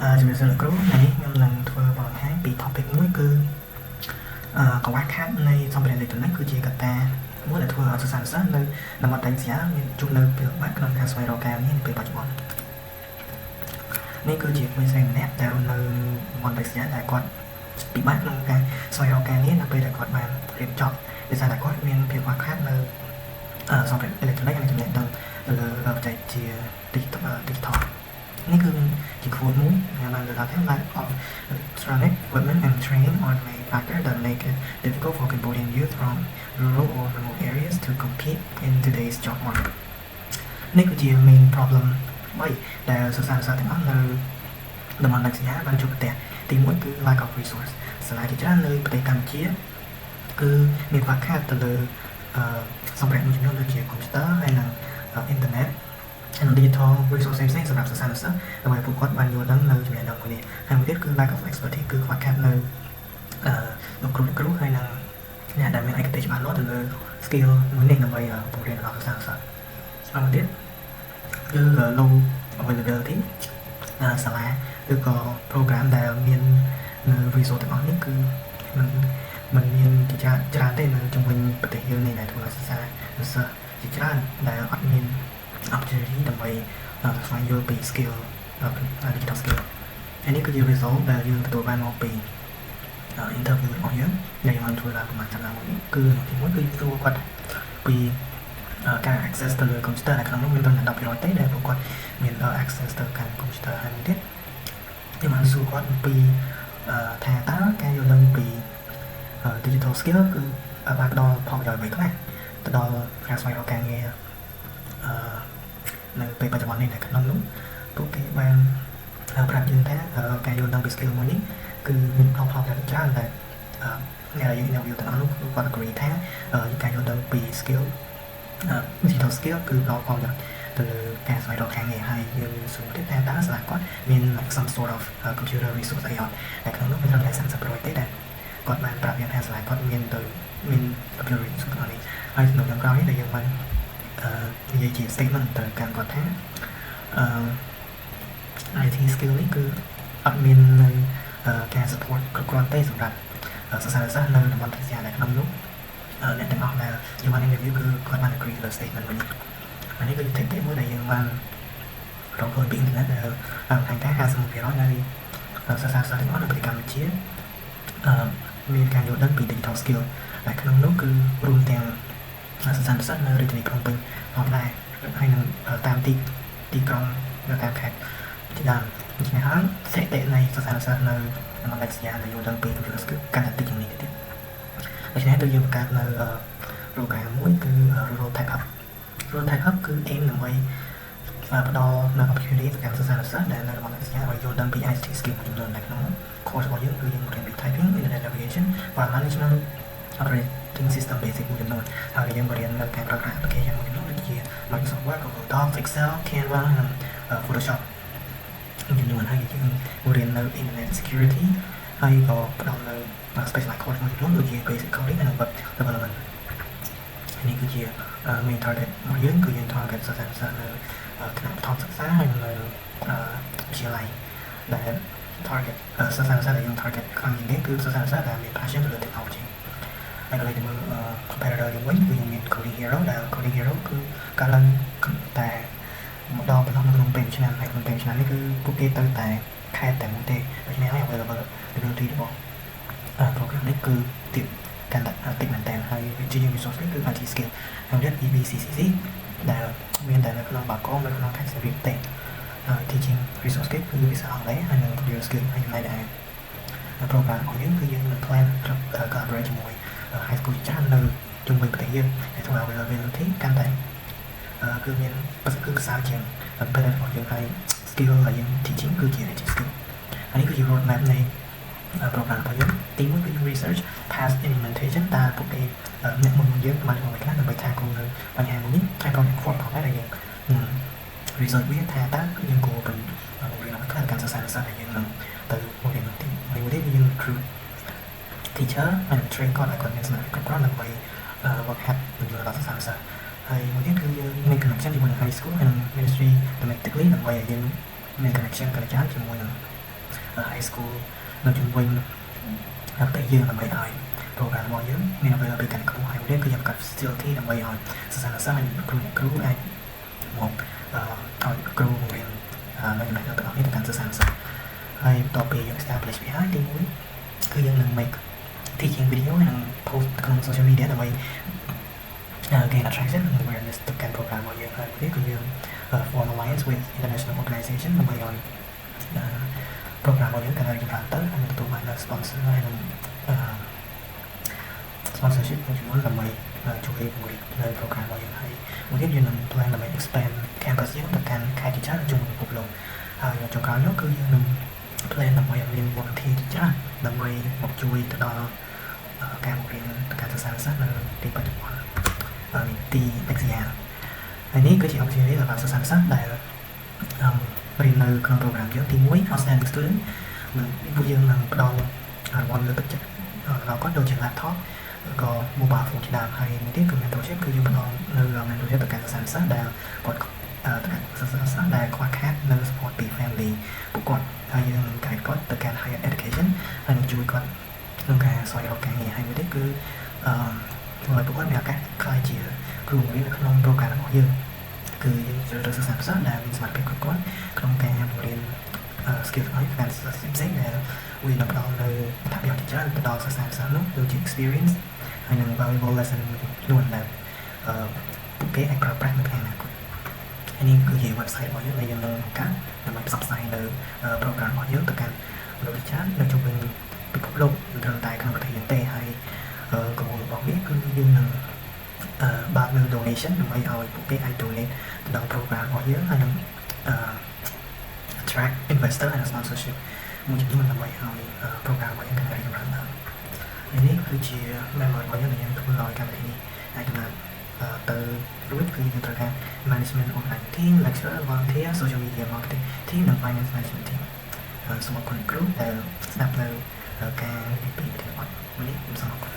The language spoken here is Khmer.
ជំរាបសួរលោកគ្រូថ្ងៃនេះខ្ញុំនឹងធ្វើបង្ហាញពី topic មួយគឺកង្វះខាតនៃសម្ភារៈអេឡិចត្រូនិកគឺជាកត្តាមួយដែលធ្វើឲ្យសិស្សានុសិស្សនៅតំបន់ដាច់ស្រយាលមានជួបនៅពិបាកក្នុងការស្វែងរកការងារនាពេលបច្ចុប្បន្ននេះគឺជាក្មេងស្រីម្នាក់ដែលរស់នៅតំបន់ដាច់ស្រយាលដែលគាត់ពិបាកក្នុងការស្វែងរកការងារនៅពេលដែលគាត់បានរៀនចប់ដោយសារតែគាត់មានភាពខ្វះខាតនៅសម្ភារៈអេឡិចត្រូនិកនិងចំណេះដឹងទៅលើបច្ចេកវិទ្យា digital នេះគឺជា quote មួយដែលបានលើកឡើងថា lack of electronic equipment and training are the main factor that make it difficult for Cambodian youth from rural or remote areas to compete in today's job market នេះគឺជា main problem 3ដែលសិស្សានុសិស្សទាំងអស់នៅតំបន់ដាច់ស្រយាលបានជួបប្រទះទី1គឺ lack of resource សាលាជាច្រើននៅប្រទេសកម្ពុជាគឺមានខ្វះខាតទៅលើសម្ភារៈមួយចំនួនដូចជា computer ហើយនិង internet and digital resource ផ្សេងៗសម្រាប់សិស្សានុសិស្សដើម្បីពួកគាត់បានយល់ដឹងនៅចំណេះដឹងមួយនេះហើយមួយទៀតគឺ lack of expertise គឺខ្វះខាតនៅលោកគ្រូហើយនិងអ្នកដែលមានឯកទេសច្បាស់លាស់ទៅលើ skill មួយនេះដើម្បីបង្រៀនដល់សិស្សានុសិស្សហើយមួយទៀតគឺ low availability សាលាឬក៏ program ដែលមាននៅ resource ទាំងអស់នេះគឺมันមានជាច្រើនទេនៅជុំវិញប្រទេសយើងនេះដែលធ្វើឲ្យសិស្សានុសិស្សជាច្រើនដែលអត់មាន opportunity ដើម្បីស្វែងយល់ពី skill digital skill ហើយនេះគឺជា result ដែលយើងទទួលបានមកពី interview របស់យើងដែលយើងបានធ្វើឡើងប្រហែលឆ្នាំមុននេះគឺទី1គឺសួរគាត់ពីការ access ទៅលើ computer ដែលក្នុងនោះមានតែ 10% ទេដែលពួកគាត់មាន access ទៅកាន់ computer ហើយមួយទៀតយើងបានសួរគាត់ពីថាតើការយល់ដឹងពី digital skill គឺបានផ្ដល់ផលប្រយោជន៍អ្វីខ្លះទៅដល់ការស្វែងរកការងារនៅពេលបច្ចុប្បន្ននេះនៅក្នុងនោះពួកគេបានប្រាប់យើងថាការយល់ដឹងពី skill មួយនេះគឺមានផលប្រយោជន៍ច្រើនដែលអ្នកដែលយើង interview ទាំងអស់នោះគឺគាត់ agree ថាការយល់ដឹងពី skill digital skill គឺផ្ដល់ផលប្រយោជន៍ទៅលើការស្វែងរកការងារហើយយើងសួរទៀតថាតើសាលាគាត់មាន some sort of computer resource អីអត់តែក្នុងនោះមានត្រឹមតែ 30% ទេដែលគាត់បានប្រាប់យើងថាសាលាគាត់មាន computer resource ទាំងនេះហើយក្នុងចុងក្រោយនេះដែលយើងបាននិយាយជា statement ទៅកាន់គាត់ថាIT skill នេះគឺអត់មាននៅការ support គ្រប់គ្រាន់ទេសម្រាប់សិស្សានុសិស្សនៅតំបន់ដាច់ស្រយាលដែលក្នុងនោះអ្នកទាំងអស់ដែលយើងបាន interview គឺគាត់បាន agree លើ statement វិញអានេះគឺជា tactic មួយដែលយើងបានរកឃើញពី internet ដែលបង្ហាញថា 51% នៃសិស្សានុសិស្សទាំងអស់នៅប្រទេសកម្ពុជាមានការយល់ដឹងពី digital skill ដែលក្នុងនោះគឺរួមទាំងសិស្សានុសិស្សនៅរាជធានីភ្នំពេញផងដែរហើយនឹងតាមទីក្រុងនៅតាមខេត្តជាដើមដូច្នេះហើយស្ថិតិនៃសិស្សានុសិស្សនៅតំបន់ដាច់ស្រយាលដែលយល់ដឹងពី computer skill កាន់តែតិចជាងនេះទៀតដូច្នេះទៅយើងបង្កើតនៅ program មួយគឺ Rural Tech Hub គឺ aim ដើម្បីផ្ដល់នៅ opportunity ទៅកាន់សិស្សានុសិស្សដែលនៅតំបន់ដាច់ស្រយាលឲ្យយល់ដឹងពី IT skill ចំនួននៅក្នុង course របស់យើងគឺយើងរៀនពី typing internet navigation file management operating system basic មួយចំនួនហើយយើងរៀននៅការប្រើប្រាស់ application មួយចំនួនដូចជា Microsoft Word Google Docs Excel Canva និង Photoshop មួយចំនួនហើយយើងរៀននៅ internet security ហើយក៏ផ្ដល់នៅ specialized course មួយចំនួនដូចជា basic coding និង web development នេះគឺជា main target របស់យើងគឺយើង target សិស្សានុសិស្សនៅថ្នាក់បឋមសិក្សាហើយនៅវិទ្យាល័យដែល target សិស្សានុសិស្សដែលយើង target ខាងនេះគឺសិស្សានុសិស្សដែលមាន passion ទៅលើ technology ហើយក៏លើកទៅមើល competitor យើងវិញគឺយើងមាន Coding Hero ដែល Coding Hero គឺកើតឡើងតែម្ដងប៉ុណ្ណោះនៅក្នុងពេលឆ្នាំហើយក្នុងពេលឆ្នាំនេះគឺពួកគេទៅតែខេត្តតែមួយទេដូច្នេះហើយ availability របស់ program នេះគឺកាន់តែតិចមែនតើហើយវាជា resource នេះគឺ IT skill ហើយទៀត EBCCC ដែលមានតែនៅក្នុងបាកងនៅក្នុងខេត្តសៀមរាបទេ teaching resource គឺភាសាអង់គ្លេសហើយនិង computer skill ហើយចំណែកឯ program របស់យើងគឺយើងនឹង plan collaborate ជាមួយ high school ច្រើននៅជុំវិញប្រទេសយើងហើយធ្វើឲ្យ availability កាន់តែគឺមានគឺភាសាជាង better របស់យើងហើយ skill ដែលយើង teaching គឺជា IT skill ហើយនេះគឺជា roadmap នៃ program របស់យើងទី1គឺ research past implementation តើពួកគេអ្នកមុនយើងបានធ្វើយ៉ាងណាដើម្បីថាគោលនៅបញ្ហាមួយនេះហើយ project form ផងដែរដែលយើង research វាថាតើយើងគួរទៅរៀនអ្វីខ្លះកាន់សិស្សានុសិស្សដែលយើងនឹងទៅរៀនទីមួយទៀតយើង recruit teacher ហើយ train គាត់ឲ្យគាត់មានសមត្ថភាពគ្រប់គ្រាន់ដើម្បី work hard បញ្ចូលដល់សិស្សានុសិស្សហើយមួយទៀតគឺយើងមាន connection ជាមួយនឹង high school ហើយនឹង ministry domestically ដើម្បីឲ្យយើងមាន connection កាន់តែច្រើនជាមួយនឹង high school នៅជំវិញតែយើងដើម្បីឲ្យ program របស់យើងមាន availability កាន់តែខ្ពស់ហើយមួយទៀតគឺយើងបង្កើត facility ដើម្បីឲ្យសិស្សានុសិស្សហើយគ្រូអាចមកឲ្យគ្រូបង្រៀននៅចំណុចទាំងអស់នេះទៅកាន់សិស្សានុសិស្សហើយបន្ទាប់ពីយើង establish វាហើយទី1គឺយើងនឹង make teaching video ហើយនឹង post ក្នុង social media ដើម្បី gain attraction and awareness ទៅកាន់ program របស់យើងហើយមួយទៀតគឺយើង form alliance with international organization ដើម្បីឲ្យ program របស់យើងកាន់តែរីកចម្រើនទៅហើយនឹងទទួលបាននូវ sponsor ហើយនឹងsponsorship មួយចំនួនដើម្បីជួយពង្រីកនៅ program របស់យើងហើយមួយទៀតយើងនឹង plan ដើម្បី expand campus យើងទៅកាន់ខេត្តជាច្រើនជុំវិញពិភពលោកហើយចុងក្រោយនោះគឺយើងនឹង plan ដើម្បីឲ្យមាន volunteer ជាច្រើនដើម្បីមកជួយទៅដល់ការបង្រៀនទៅកាន់សិស្សានុសិស្សនៅទីបច្ចុប្បន្នទី next year ហើយនេះគឺជា opportunity សម្រាប់សិស្សានុសិស្សដែលរៀននៅក្នុង program យើងទី1 outstanding student នឹងពួកយើងនឹងផ្ដល់រង្វាន់លើកទឹកចិត្តដល់គាត់ដូចជា laptop ក៏ mobile phone ជាដើមហើយមួយទៀតគឺ mentorship គឺយើងផ្ដល់នៅ mentorship ទៅកាន់សិស្សានុសិស្សដែលគាត់ទៅកាន់សិស្សានុសិស្សដែលខ្វះខាតនៅ support ពី family ពួកគាត់ហើយយើងនឹង guide គាត់ទៅកាន់ higher education ហើយនឹងជួយគាត់ក្នុងការស្វែងរកការងារហើយមួយទៀតគឺធ្វើឲ្យពួកគាត់មានឱកាសក្លាយជាគ្រូបង្រៀននៅក្នុង program របស់យើងគឺយើងជ្រើសរើសសិស្សានុសិស្សដែលមានសមត្ថភាពគ្រប់គ្រាន់ក្នុងការបង្រៀន skill ឲ្យកាន់សិស្សផ្សេងៗដែលវានឹងផ្ដល់នៅអត្ថប្រយោជន៍ជាច្រើនទៅដល់សិស្សានុសិស្សនោះដូចជា experience ហើយនឹង valuable lesson នួនដែលពួកគេអាចប្រើប្រាស់នៅថ្ងៃអនាគតហើយនេះគឺជា website របស់យើងដែលយើងនឹងបង្កើតដើម្បីផ្សព្វផ្សាយនៅ program របស់យើងទៅកាន់មនុស្សជាច្រើននៅជុំវិញពិភពលោកមិនត្រឹមតែក្នុងប្រទេសយើងទេហើយគោលរបស់វាគឺយើងនឹងបើកនៅ donation ដើម្បីឲ្យពួកគេអាច donate ទៅដល់ program របស់យើងហើយនឹងattract investor and sponsorship មួយចំនួនដើម្បីឲ្យ program របស់យើងកាន់តែរីកចម្រើនឡើងហើយនេះគឺជា member របស់យើងដែលយើងធ្វើឲ្យកម្មវិធីនេះអាចដំណើរទៅរួចគឺយើងត្រូវការ management online team lecturer volunteer social media marketing team និង finance management team សូមអរគុណគ្រូដែលស្ដាប់នៅការពីប្រធានបទនេះសូមអរគុណ